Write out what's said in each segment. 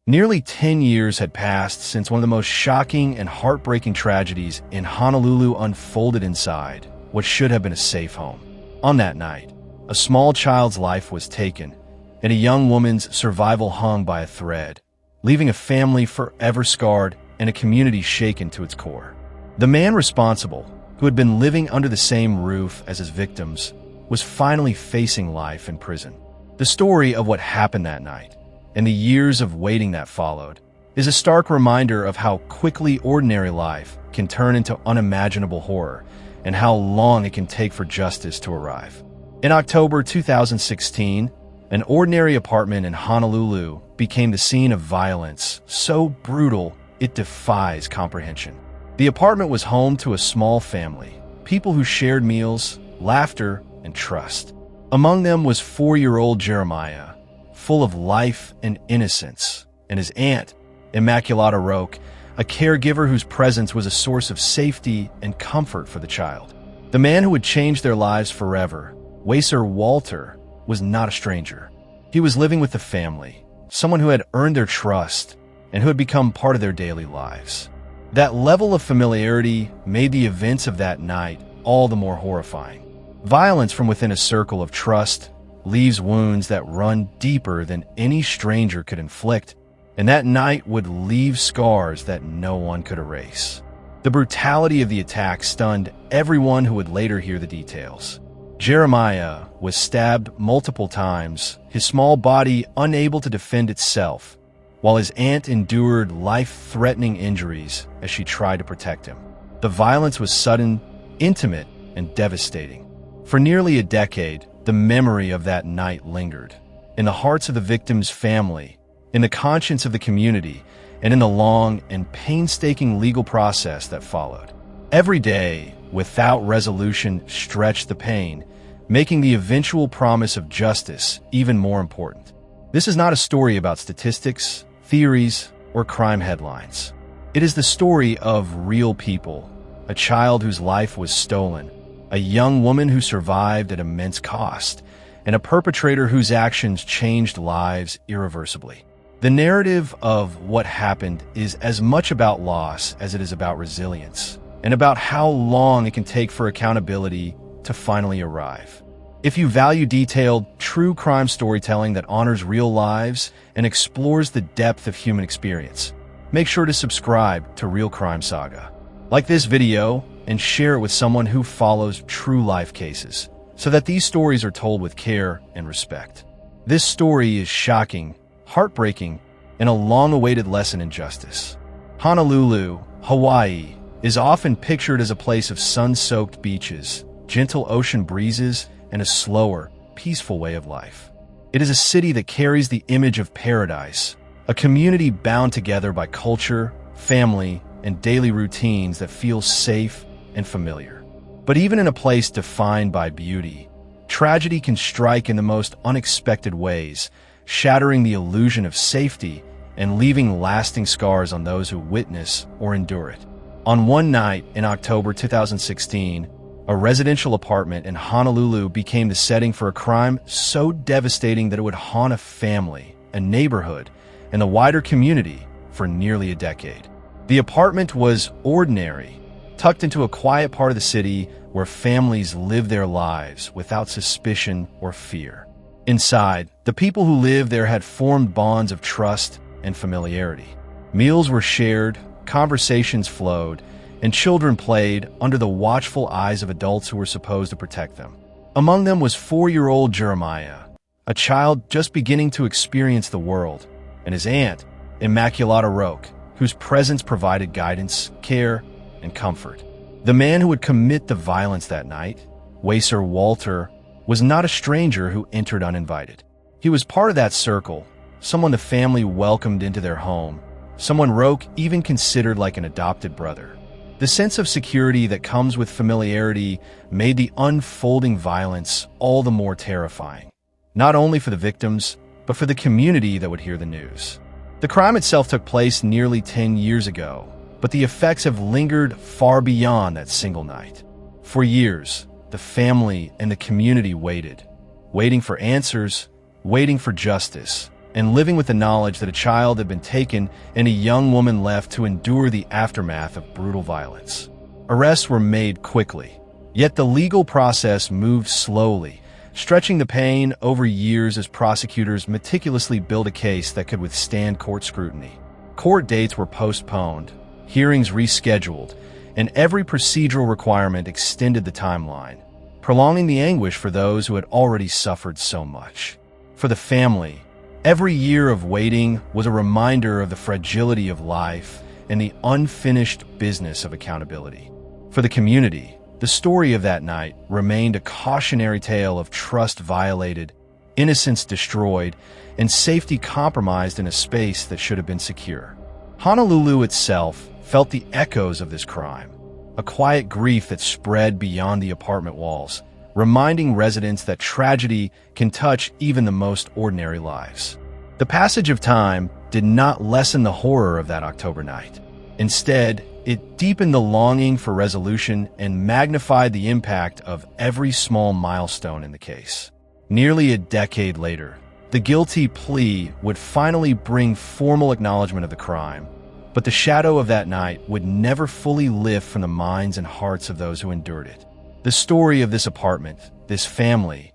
Nearly 10 years had passed since one of the most shocking and heartbreaking tragedies in Honolulu unfolded inside what should have been a safe home. On that night, a small child's life was taken, and a young woman's survival hung by a thread, leaving a family forever scarred and a community shaken to its core. The man responsible, who had been living under the same roof as his victims, was finally facing life in prison. The story of what happened that night, and the years of waiting that followed, is a stark reminder of how quickly ordinary life can turn into unimaginable horror, and how long it can take for justice to arrive. In October 2016, an ordinary apartment in Honolulu became the scene of violence so brutal it defies comprehension. The apartment was home to a small family, people who shared meals, laughter, and trust. Among them was 4-year-old Jeremiah, full of life and innocence, and his aunt, Imaculata Roke, a caregiver whose presence was a source of safety and comfort for the child. The man who would change their lives forever, Wacer Walter, was not a stranger. He was living with the family, someone who had earned their trust and who had become part of their daily lives. That level of familiarity made the events of that night all the more horrifying. Violence from within a circle of trust leaves wounds that run deeper than any stranger could inflict, and that night would leave scars that no one could erase. The brutality of the attack stunned everyone who would later hear the details. Jeremiah was stabbed multiple times, his small body unable to defend itself, while his aunt endured life-threatening injuries as she tried to protect him. The violence was sudden, intimate, and devastating. For nearly a decade, the memory of that night lingered, in the hearts of the victim's family, in the conscience of the community, and in the long and painstaking legal process that followed. Every day, without resolution, stretched the pain, making the eventual promise of justice even more important. This is not a story about statistics, theories, or crime headlines. It is the story of real people, a child whose life was stolen, a young woman who survived at immense cost, and a perpetrator whose actions changed lives irreversibly. The narrative of what happened is as much about loss as it is about resilience, and about how long it can take for accountability to finally arrive. If you value detailed, true crime storytelling that honors real lives and explores the depth of human experience, make sure to subscribe to Real Crime Saga. Like this video and share it with someone who follows true life cases, so that these stories are told with care and respect. This story is shocking, heartbreaking, and a long-awaited lesson in justice. Honolulu, Hawaii, is often pictured as a place of sun-soaked beaches, gentle ocean breezes, and a slower, peaceful way of life. It is a city that carries the image of paradise, a community bound together by culture, family, and daily routines that feel safe and familiar. But even in a place defined by beauty, tragedy can strike in the most unexpected ways, shattering the illusion of safety and leaving lasting scars on those who witness or endure it. On one night in October 2016, a residential apartment in Honolulu became the setting for a crime so devastating that it would haunt a family, a neighborhood, and the wider community for nearly a decade. The apartment was ordinary, tucked into a quiet part of the city where families live their lives without suspicion or fear. Inside, the people who lived there had formed bonds of trust and familiarity. Meals were shared, conversations flowed, and children played under the watchful eyes of adults who were supposed to protect them. Among them was 4-year-old Jeremiah, a child just beginning to experience the world, and his aunt, Imaculata Roke, whose presence provided guidance, care, and comfort. The man who would commit the violence that night, Wacer Walter, was not a stranger who entered uninvited. He was part of that circle, someone the family welcomed into their home, someone Roke even considered like an adopted brother. The sense of security that comes with familiarity made the unfolding violence all the more terrifying, not only for the victims, but for the community that would hear the news. The crime itself took place nearly 10 years ago, but the effects have lingered far beyond that single night. For years, the family and the community waiting for answers, waiting for justice, and living with the knowledge that a child had been taken and a young woman left to endure the aftermath of brutal violence. Arrests were made quickly, yet the legal process moved slowly, stretching the pain over years as prosecutors meticulously built a case that could withstand court scrutiny. Court dates were postponed, hearings rescheduled, and every procedural requirement extended the timeline, prolonging the anguish for those who had already suffered so much. For the family, every year of waiting was a reminder of the fragility of life and the unfinished business of accountability. For the community, the story of that night remained a cautionary tale of trust violated, innocence destroyed, and safety compromised in a space that should have been secure. Honolulu itself felt the echoes of this crime, a quiet grief that spread beyond the apartment walls, reminding residents that tragedy can touch even the most ordinary lives. The passage of time did not lessen the horror of that October night. Instead, it deepened the longing for resolution and magnified the impact of every small milestone in the case. Nearly a decade later, the guilty plea would finally bring formal acknowledgement of the crime, but the shadow of that night would never fully lift from the minds and hearts of those who endured it. The story of this apartment, this family,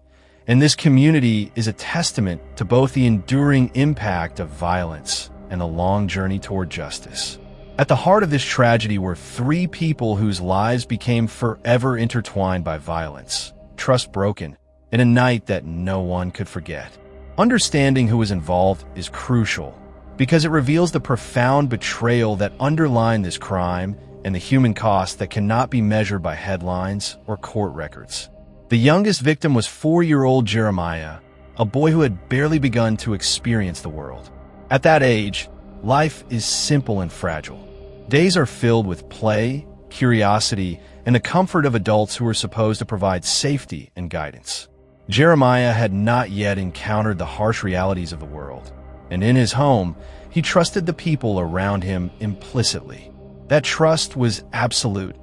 and this community is a testament to both the enduring impact of violence and the long journey toward justice. At the heart of this tragedy were three people whose lives became forever intertwined by violence, trust broken, and a night that no one could forget. Understanding who was involved is crucial because it reveals the profound betrayal that underlined this crime and the human cost that cannot be measured by headlines or court records. The youngest victim was 4-year-old Jeremiah, a boy who had barely begun to experience the world. At that age, life is simple and fragile. Days are filled with play, curiosity, and the comfort of adults who are supposed to provide safety and guidance. Jeremiah had not yet encountered the harsh realities of the world, and in his home, he trusted the people around him implicitly. That trust was absolute,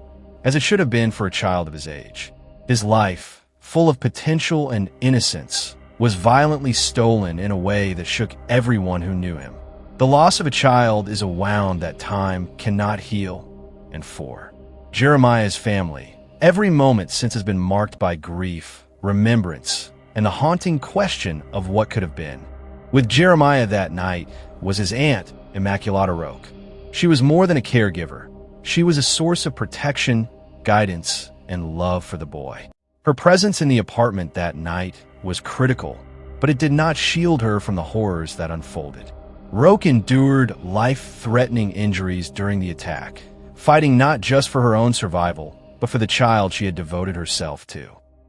as it should have been for a child of his age. His life, full of potential and innocence, was violently stolen in a way that shook everyone who knew him. The loss of a child is a wound that time cannot heal, and for Jeremiah's family, every moment since has been marked by grief, remembrance, and the haunting question of what could have been. With Jeremiah that night was his aunt, Imaculata Roke. She was more than a caregiver. She was a source of protection, guidance, and love for the boy. Her presence in the apartment that night was critical, but it did not shield her from the horrors that unfolded. Roke endured life-threatening injuries during the attack, fighting not just for her own survival, but for the child she had devoted herself to.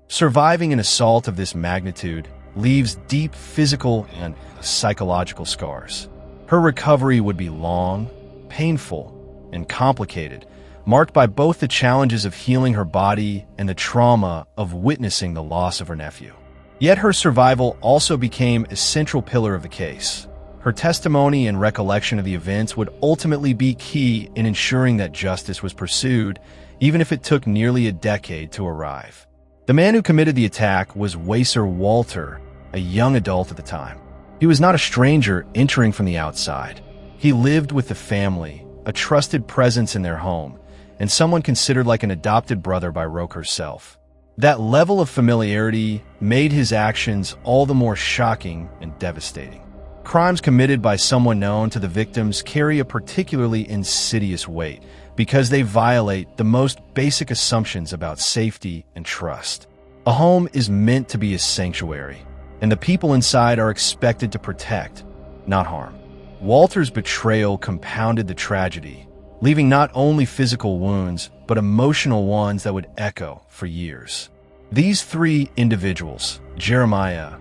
Surviving an assault of this magnitude leaves deep physical and psychological scars. Her recovery would be long, painful, and complicated, marked by both the challenges of healing her body and the trauma of witnessing the loss of her nephew. Yet her survival also became a central pillar of the case. Her testimony and recollection of the events would ultimately be key in ensuring that justice was pursued, even if it took nearly a decade to arrive. The man who committed the attack was Wacer Walter, a young adult at the time. He was not a stranger entering from the outside. He lived with the family, a trusted presence in their home, and someone considered like an adopted brother by Roke herself. That level of familiarity made his actions all the more shocking and devastating. Crimes committed by someone known to the victims carry a particularly insidious weight because they violate the most basic assumptions about safety and trust. A home is meant to be a sanctuary, and the people inside are expected to protect, not harm. Walter's betrayal compounded the tragedy, leaving not only physical wounds, but emotional ones that would echo for years. These three individuals, Jeremiah,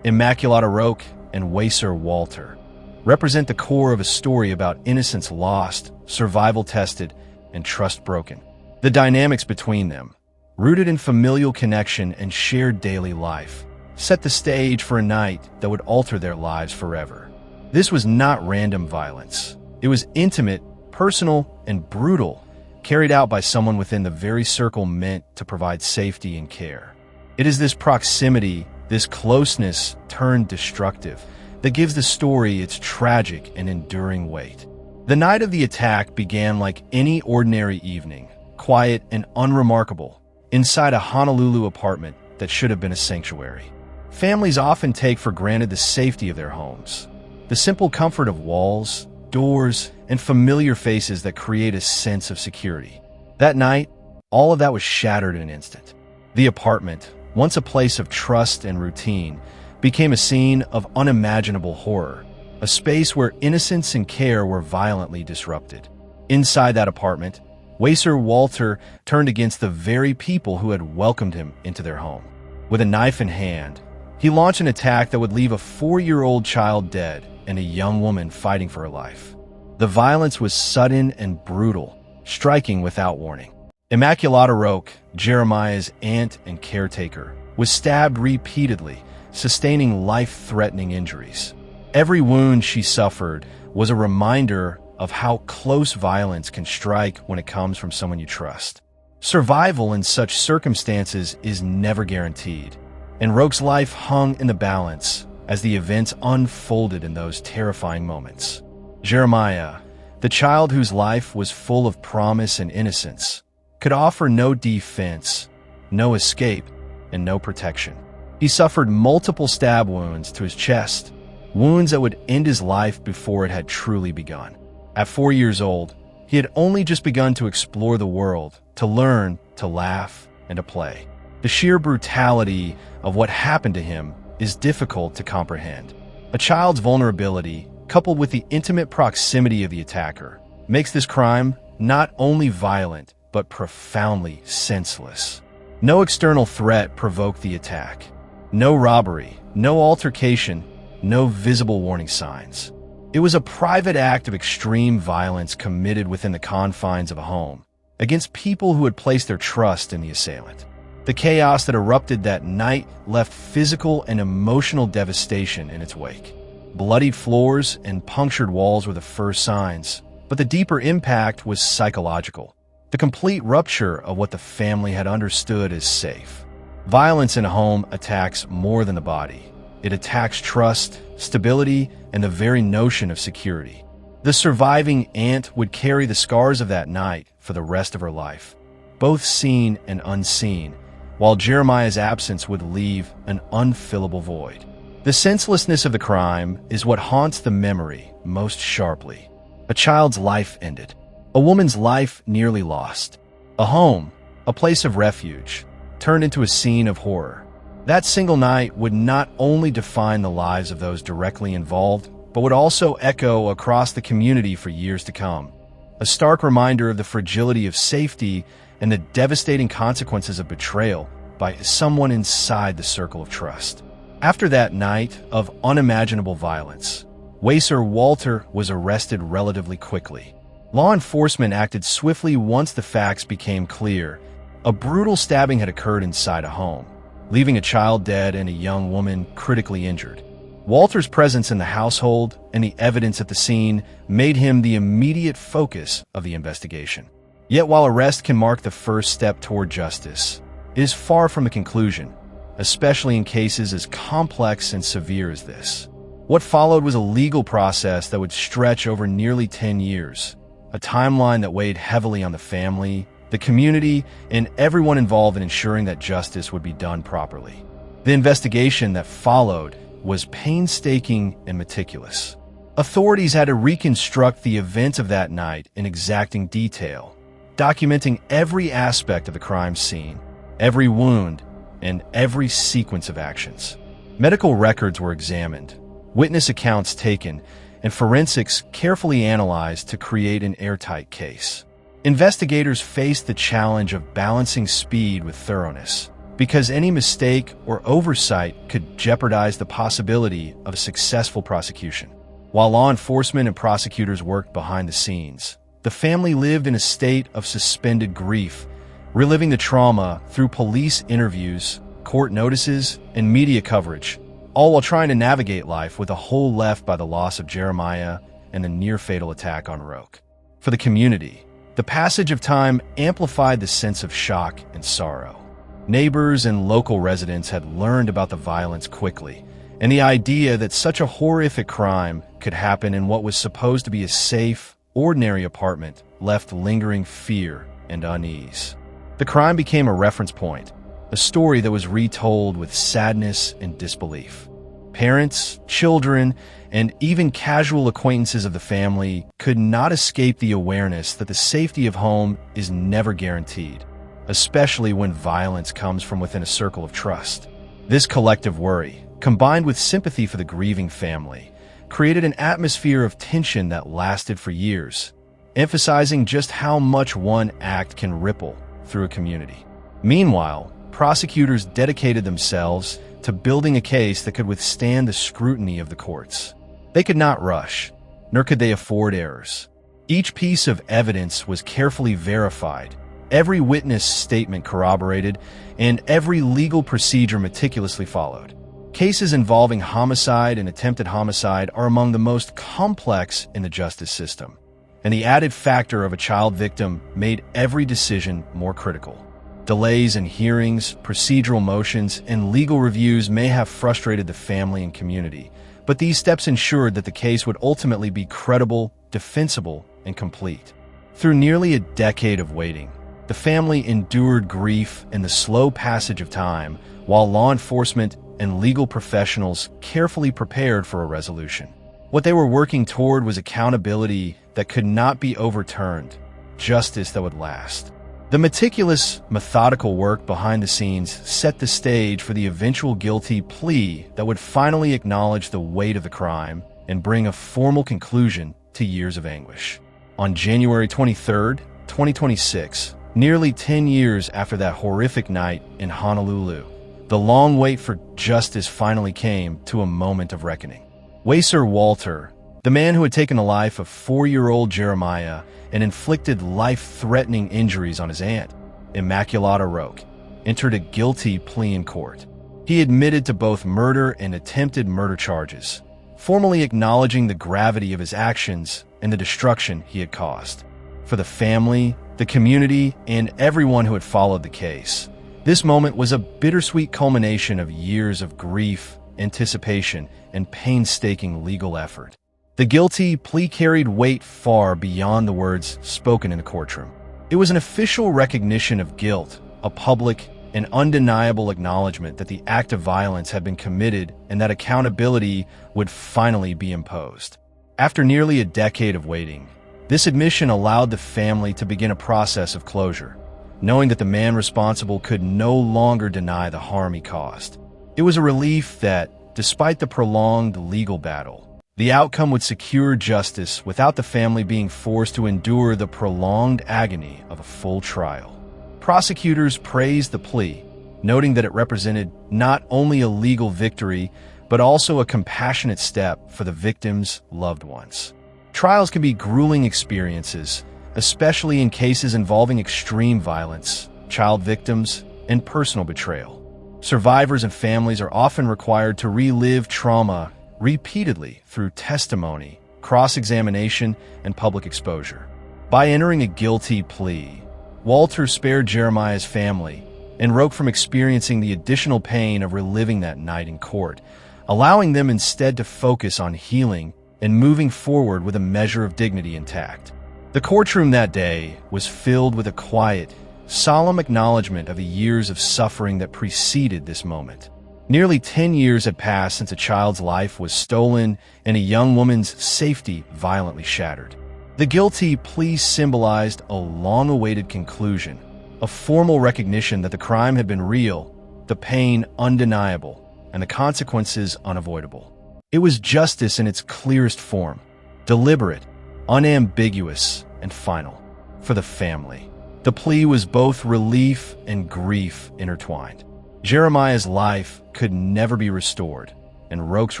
Imaculata Roke, and Wacer Walter, represent the core of a story about innocence lost, survival tested, and trust broken. The dynamics between them, rooted in familial connection and shared daily life, set the stage for a night that would alter their lives forever. This was not random violence. It was intimate, personal, and brutal, carried out by someone within the very circle meant to provide safety and care. It is this proximity, this closeness turned destructive, that gives the story its tragic and enduring weight. The night of the attack began like any ordinary evening, quiet and unremarkable, inside a Honolulu apartment that should have been a sanctuary. Families often take for granted the safety of their homes, the simple comfort of walls, doors, and familiar faces that create a sense of security. That night, all of that was shattered in an instant. The apartment, once a place of trust and routine, became a scene of unimaginable horror, a space where innocence and care were violently disrupted. Inside that apartment, Wacer Walter turned against the very people who had welcomed him into their home. With a knife in hand, he launched an attack that would leave a 4-year-old child dead and a young woman fighting for her life. The violence was sudden and brutal, striking without warning. Imaculata Roke, Jeremiah's aunt and caretaker, was stabbed repeatedly, sustaining life-threatening injuries. Every wound she suffered was a reminder of how close violence can strike when it comes from someone you trust. Survival in such circumstances is never guaranteed, and Roke's life hung in the balance as the events unfolded in those terrifying moments. Jeremiah, the child whose life was full of promise and innocence, could offer no defense, no escape, and no protection. He suffered multiple stab wounds to his chest, wounds that would end his life before it had truly begun. At 4 years old, he had only just begun to explore the world, to learn, to laugh, and to play. The sheer brutality of what happened to him is difficult to comprehend. A child's vulnerability, coupled with the intimate proximity of the attacker, makes this crime not only violent, but profoundly senseless. No external threat provoked the attack. No robbery, no altercation, no visible warning signs. It was a private act of extreme violence committed within the confines of a home, against people who had placed their trust in the assailant. The chaos that erupted that night left physical and emotional devastation in its wake. Bloodied floors and punctured walls were the first signs, but the deeper impact was psychological. The complete rupture of what the family had understood as safe. Violence in a home attacks more than the body. It attacks trust, stability, and the very notion of security. The surviving aunt would carry the scars of that night for the rest of her life, both seen and unseen, while Jeremiah's absence would leave an unfillable void. The senselessness of the crime is what haunts the memory most sharply. A child's life ended. A woman's life nearly lost. A home, a place of refuge, turned into a scene of horror. That single night would not only define the lives of those directly involved, but would also echo across the community for years to come. A stark reminder of the fragility of safety and the devastating consequences of betrayal by someone inside the circle of trust. After that night of unimaginable violence, Wacer Walter was arrested relatively quickly. Law enforcement acted swiftly once the facts became clear. A brutal stabbing had occurred inside a home, leaving a child dead and a young woman critically injured. Walter's presence in the household and the evidence at the scene made him the immediate focus of the investigation. Yet while arrest can mark the first step toward justice, it is far from a conclusion, especially in cases as complex and severe as this. What followed was a legal process that would stretch over nearly 10 years, a timeline that weighed heavily on the family, the community, and everyone involved in ensuring that justice would be done properly. The investigation that followed was painstaking and meticulous. Authorities had to reconstruct the events of that night in exacting detail, documenting every aspect of the crime scene, every wound, and every sequence of actions. Medical records were examined, witness accounts taken, and forensics carefully analyzed to create an airtight case. Investigators faced the challenge of balancing speed with thoroughness, because any mistake or oversight could jeopardize the possibility of a successful prosecution. While law enforcement and prosecutors worked behind the scenes, the family lived in a state of suspended grief, reliving the trauma through police interviews, court notices, and media coverage, all while trying to navigate life with a hole left by the loss of Jeremiah and the near-fatal attack on Roke. For the community, the passage of time amplified the sense of shock and sorrow. Neighbors and local residents had learned about the violence quickly, And the idea that such a horrific crime could happen in what was supposed to be a safe, ordinary apartment left lingering fear and unease. The crime became a reference point, a story that was retold with sadness and disbelief. Parents, children, and even casual acquaintances of the family could not escape the awareness that the safety of home is never guaranteed, especially when violence comes from within a circle of trust. This collective worry, combined with sympathy for the grieving family, created an atmosphere of tension that lasted for years, emphasizing just how much one act can ripple through a community. Meanwhile, prosecutors dedicated themselves to building a case that could withstand the scrutiny of the courts. They could not rush, nor could they afford errors. Each piece of evidence was carefully verified, every witness statement corroborated, and every legal procedure meticulously followed. Cases involving homicide and attempted homicide are among the most complex in the justice system, and the added factor of a child victim made every decision more critical. Delays in hearings, procedural motions, and legal reviews may have frustrated the family and community, but these steps ensured that the case would ultimately be credible, defensible, and complete. Through nearly a decade of waiting, the family endured grief and the slow passage of time, while law enforcement and legal professionals carefully prepared for a resolution. What they were working toward was accountability that could not be overturned, justice that would last. The meticulous, methodical work behind the scenes set the stage for the eventual guilty plea that would finally acknowledge the weight of the crime and bring a formal conclusion to years of anguish. On January 23, 2026, nearly 10 years after that horrific night in Honolulu, the long wait for justice finally came to a moment of reckoning. Wacer Walter, the man who had taken the life of 4-year-old Jeremiah and inflicted life-threatening injuries on his aunt, Imaculata Roke, entered a guilty plea in court. He admitted to both murder and attempted murder charges, formally acknowledging the gravity of his actions and the destruction he had caused. For the family, the community, and everyone who had followed the case, this moment was a bittersweet culmination of years of grief, anticipation, and painstaking legal effort. The guilty plea carried weight far beyond the words spoken in the courtroom. It was an official recognition of guilt, a public and undeniable acknowledgement that the act of violence had been committed and that accountability would finally be imposed. After nearly a decade of waiting, this admission allowed the family to begin a process of closure, knowing that the man responsible could no longer deny the harm he caused. It was a relief that, despite the prolonged legal battle, the outcome would secure justice without the family being forced to endure the prolonged agony of a full trial. Prosecutors praised the plea, noting that it represented not only a legal victory, but also a compassionate step for the victims' loved ones. Trials can be grueling experiences, especially in cases involving extreme violence, child victims, and personal betrayal. Survivors and families are often required to relive trauma repeatedly through testimony, cross-examination, and public exposure. By entering a guilty plea, Walter spared Jeremiah's family and Roke from experiencing the additional pain of reliving that night in court, allowing them instead to focus on healing and moving forward with a measure of dignity intact. The courtroom that day was filled with a quiet, solemn acknowledgement of the years of suffering that preceded this moment. Nearly 10 years had passed since a child's life was stolen and a young woman's safety violently shattered. The guilty plea symbolized a long-awaited conclusion, a formal recognition that the crime had been real, the pain undeniable, and the consequences unavoidable. It was justice in its clearest form, deliberate, unambiguous, and final. For the family, the plea was both relief and grief intertwined. Jeremiah's life could never be restored, and Roke's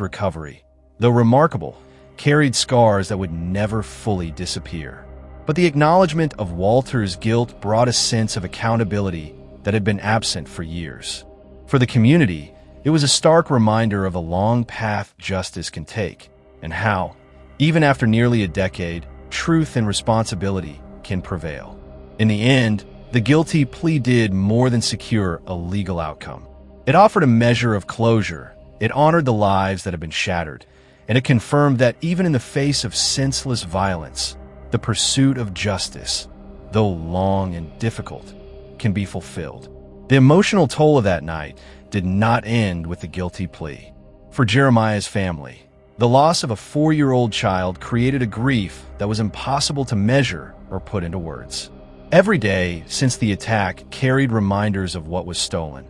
recovery, though remarkable, carried scars that would never fully disappear. But the acknowledgement of Walter's guilt brought a sense of accountability that had been absent for years. For the community, it was a stark reminder of the long path justice can take, and how, even after nearly a decade, truth and responsibility can prevail. In the end, the guilty plea did more than secure a legal outcome. It offered a measure of closure, It honored the lives that had been shattered, and it confirmed that even in the face of senseless violence, the pursuit of justice, though long and difficult, can be fulfilled. The emotional toll of that night did not end with the guilty plea. For Jeremiah's family, the loss of a 4-year-old child created a grief that was impossible to measure or put into words. Every day since the attack carried reminders of what was stolen.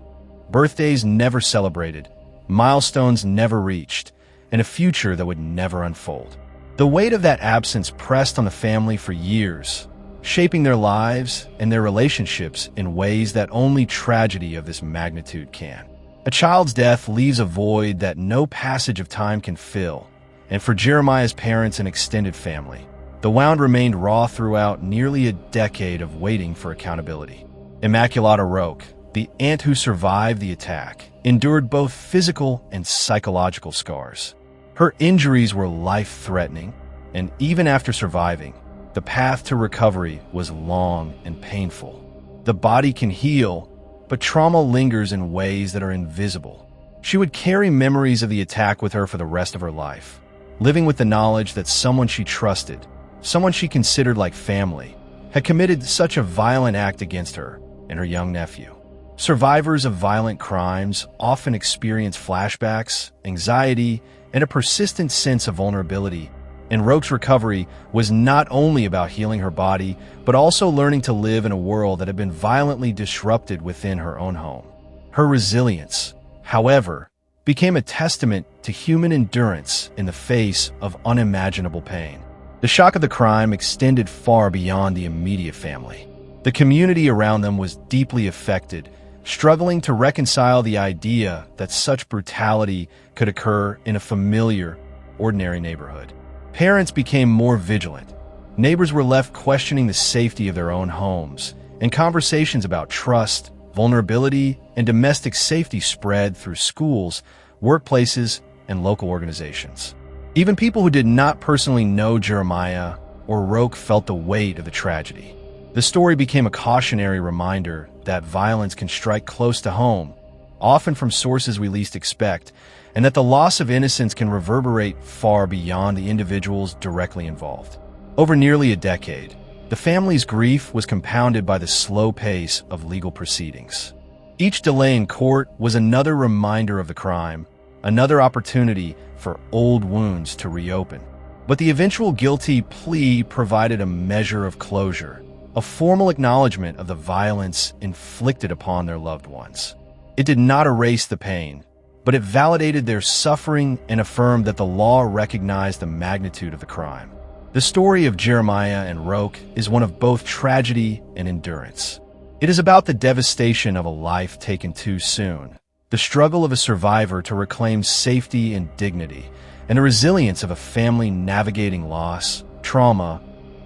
Birthdays never celebrated, milestones never reached, and a future that would never unfold. The weight of that absence pressed on the family for years, shaping their lives and their relationships in ways that only tragedy of this magnitude can. A child's death leaves a void that no passage of time can fill, and for Jeremiah's parents and extended family, the wound remained raw throughout nearly a decade of waiting for accountability. Imaculata Roke, the aunt who survived the attack, endured both physical and psychological scars. Her injuries were life-threatening, and even after surviving, the path to recovery was long and painful. The body can heal, but trauma lingers in ways that are invisible. She would carry memories of the attack with her for the rest of her life, living with the knowledge that someone she trusted, someone she considered like family, had committed such a violent act against her and her young nephew. Survivors of violent crimes often experience flashbacks, anxiety, and a persistent sense of vulnerability, and Roke's recovery was not only about healing her body, but also learning to live in a world that had been violently disrupted within her own home. Her resilience, however, became a testament to human endurance in the face of unimaginable pain. The shock of the crime extended far beyond the immediate family. The community around them was deeply affected, struggling to reconcile the idea that such brutality could occur in a familiar, ordinary neighborhood. Parents became more vigilant. Neighbors were left questioning the safety of their own homes, and conversations about trust, vulnerability, and domestic safety spread through schools, workplaces, and local organizations. Even people who did not personally know Jeremiah or Roke felt the weight of the tragedy. The story became a cautionary reminder that violence can strike close to home, often from sources we least expect, and that the loss of innocence can reverberate far beyond the individuals directly involved. Over nearly a decade, the family's grief was compounded by the slow pace of legal proceedings. Each delay in court was another reminder of the crime, another opportunity for old wounds to reopen. But the eventual guilty plea provided a measure of closure, a formal acknowledgement of the violence inflicted upon their loved ones. It did not erase the pain, but it validated their suffering and affirmed that the law recognized the magnitude of the crime. The story of Jeremiah and Roke is one of both tragedy and endurance. It is about the devastation of a life taken too soon, the struggle of a survivor to reclaim safety and dignity, and the resilience of a family navigating loss, trauma,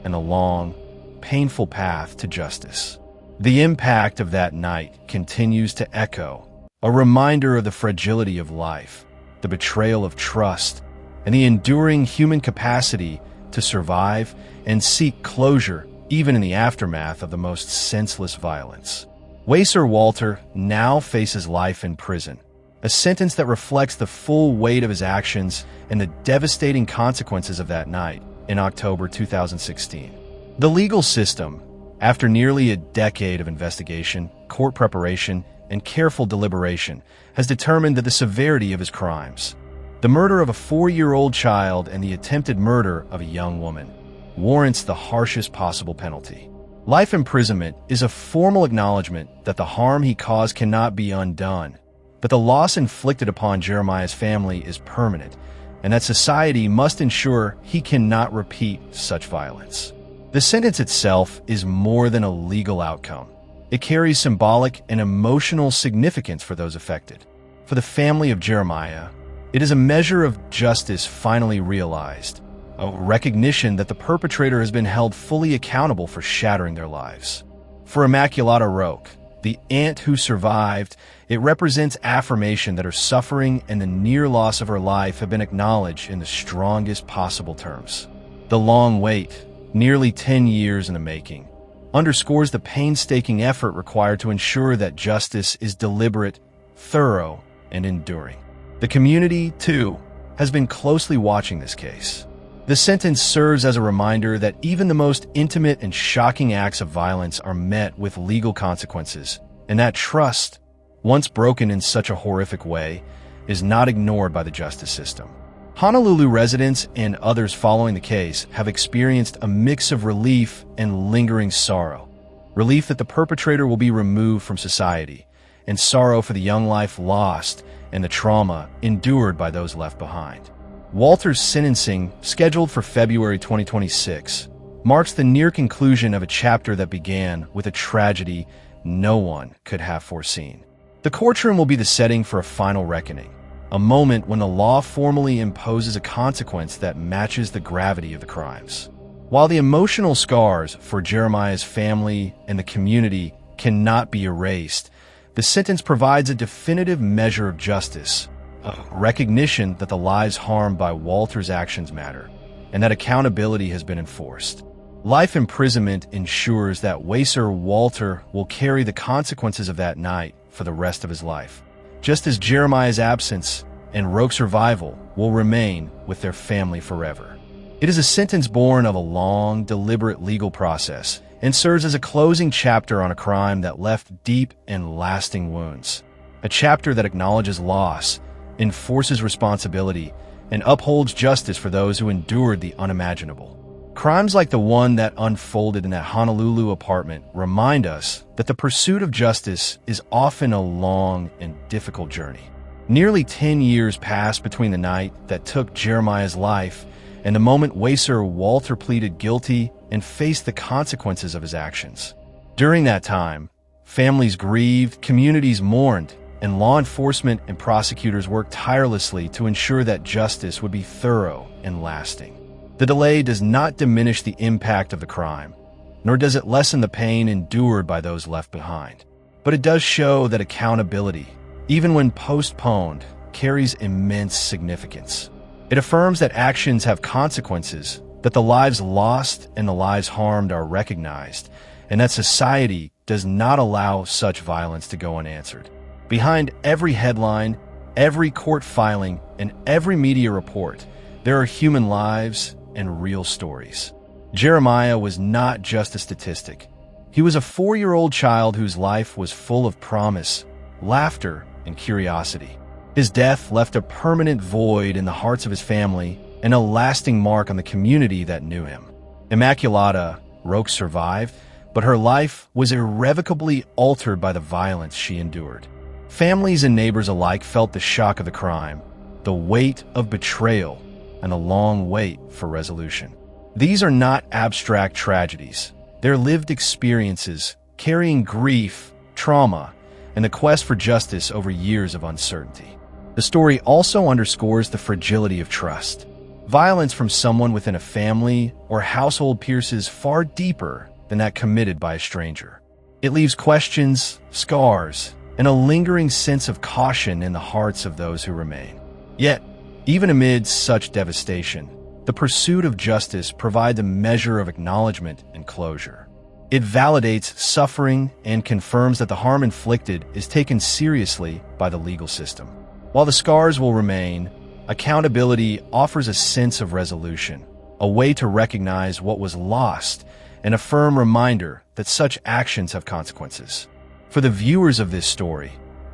and a long, painful path to justice. The impact of that night continues to echo, a reminder of the fragility of life, the betrayal of trust, and the enduring human capacity to survive and seek closure even in the aftermath of the most senseless violence. Wacer Walter now faces life in prison, a sentence that reflects the full weight of his actions and the devastating consequences of that night in October 2016. The legal system, after nearly a decade of investigation, court preparation, and careful deliberation, has determined that the severity of his crimes, the murder of a 4-year-old child and the attempted murder of a young woman, warrants the harshest possible penalty. Life imprisonment is a formal acknowledgement that the harm he caused cannot be undone, but the loss inflicted upon Jeremiah's family is permanent, and that society must ensure he cannot repeat such violence. The sentence itself is more than a legal outcome. It carries symbolic and emotional significance for those affected. For the family of Jeremiah, it is a measure of justice finally realized, a recognition that the perpetrator has been held fully accountable for shattering their lives. For Imaculata Roke, the aunt who survived, it represents affirmation that her suffering and the near loss of her life have been acknowledged in the strongest possible terms. The long wait, nearly 10 years in the making, underscores the painstaking effort required to ensure that justice is deliberate, thorough, and enduring. The community, too, has been closely watching this case. The sentence serves as a reminder that even the most intimate and shocking acts of violence are met with legal consequences, and that trust, once broken in such a horrific way, is not ignored by the justice system. Honolulu residents and others following the case have experienced a mix of relief and lingering sorrow. Relief that the perpetrator will be removed from society, and sorrow for the young life lost and the trauma endured by those left behind. Walter's sentencing, scheduled for February 2026, marks the near conclusion of a chapter that began with a tragedy no one could have foreseen. The courtroom will be the setting for a final reckoning, a moment when the law formally imposes a consequence that matches the gravity of the crimes. While the emotional scars for Jeremiah's family and the community cannot be erased, the sentence provides a definitive measure of justice, a recognition that the lives harmed by Walter's actions matter, and that accountability has been enforced. Life imprisonment ensures that Wacer Walter will carry the consequences of that night for the rest of his life, just as Jeremiah's absence and Roke's survival will remain with their family forever. It is a sentence born of a long, deliberate legal process and serves as a closing chapter on a crime that left deep and lasting wounds. A chapter that acknowledges loss, enforces responsibility, and upholds justice for those who endured the unimaginable. Crimes like the one that unfolded in that Honolulu apartment remind us that the pursuit of justice is often a long and difficult journey. Nearly 10 years passed between the night that took Jeremiah's life and the moment Wacer Walter pleaded guilty and faced the consequences of his actions. During that time, families grieved, communities mourned, and law enforcement and prosecutors worked tirelessly to ensure that justice would be thorough and lasting. The delay does not diminish the impact of the crime, nor does it lessen the pain endured by those left behind. But it does show that accountability, even when postponed, carries immense significance. It affirms that actions have consequences, that the lives lost and the lives harmed are recognized, and that society does not allow such violence to go unanswered. Behind every headline, every court filing, and every media report, there are human lives and real stories. Jeremiah was not just a statistic. He was a 4-year-old child whose life was full of promise, laughter, and curiosity. His death left a permanent void in the hearts of his family and a lasting mark on the community that knew him. Imaculata Roke survived, but her life was irrevocably altered by the violence she endured. Families and neighbors alike felt the shock of the crime, the weight of betrayal, and the long wait for resolution. These are not abstract tragedies. They're lived experiences, carrying grief, trauma, and the quest for justice over years of uncertainty. The story also underscores the fragility of trust. Violence from someone within a family or household pierces far deeper than that committed by a stranger. It leaves questions, scars, and a lingering sense of caution in the hearts of those who remain. Yet, even amid such devastation, the pursuit of justice provides a measure of acknowledgement and closure. It validates suffering and confirms that the harm inflicted is taken seriously by the legal system. While the scars will remain, accountability offers a sense of resolution, a way to recognize what was lost, and a firm reminder that such actions have consequences. For the viewers of this story,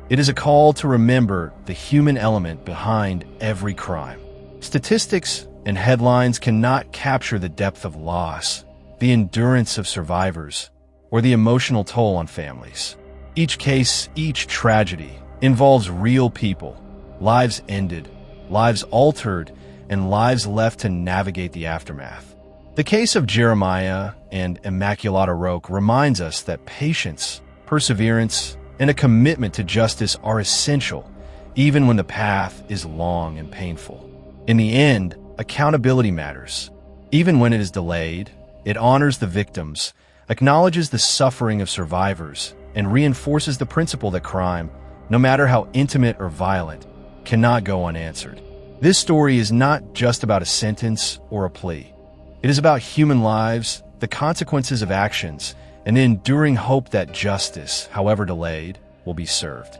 it is a call to remember the human element behind every crime. Statistics and headlines cannot capture the depth of loss, the endurance of survivors, or the emotional toll on families. Each case, each tragedy, involves real people, lives ended, lives altered, and lives left to navigate the aftermath. The case of Jeremiah and Imaculata Roke reminds us that patience, perseverance, and a commitment to justice are essential, even when the path is long and painful. In the end, accountability matters. Even when it is delayed, it honors the victims, acknowledges the suffering of survivors, and reinforces the principle that crime, no matter how intimate or violent, cannot go unanswered. This story is not just about a sentence or a plea. It is about human lives, the consequences of actions, and the enduring hope that justice, however delayed, will be served.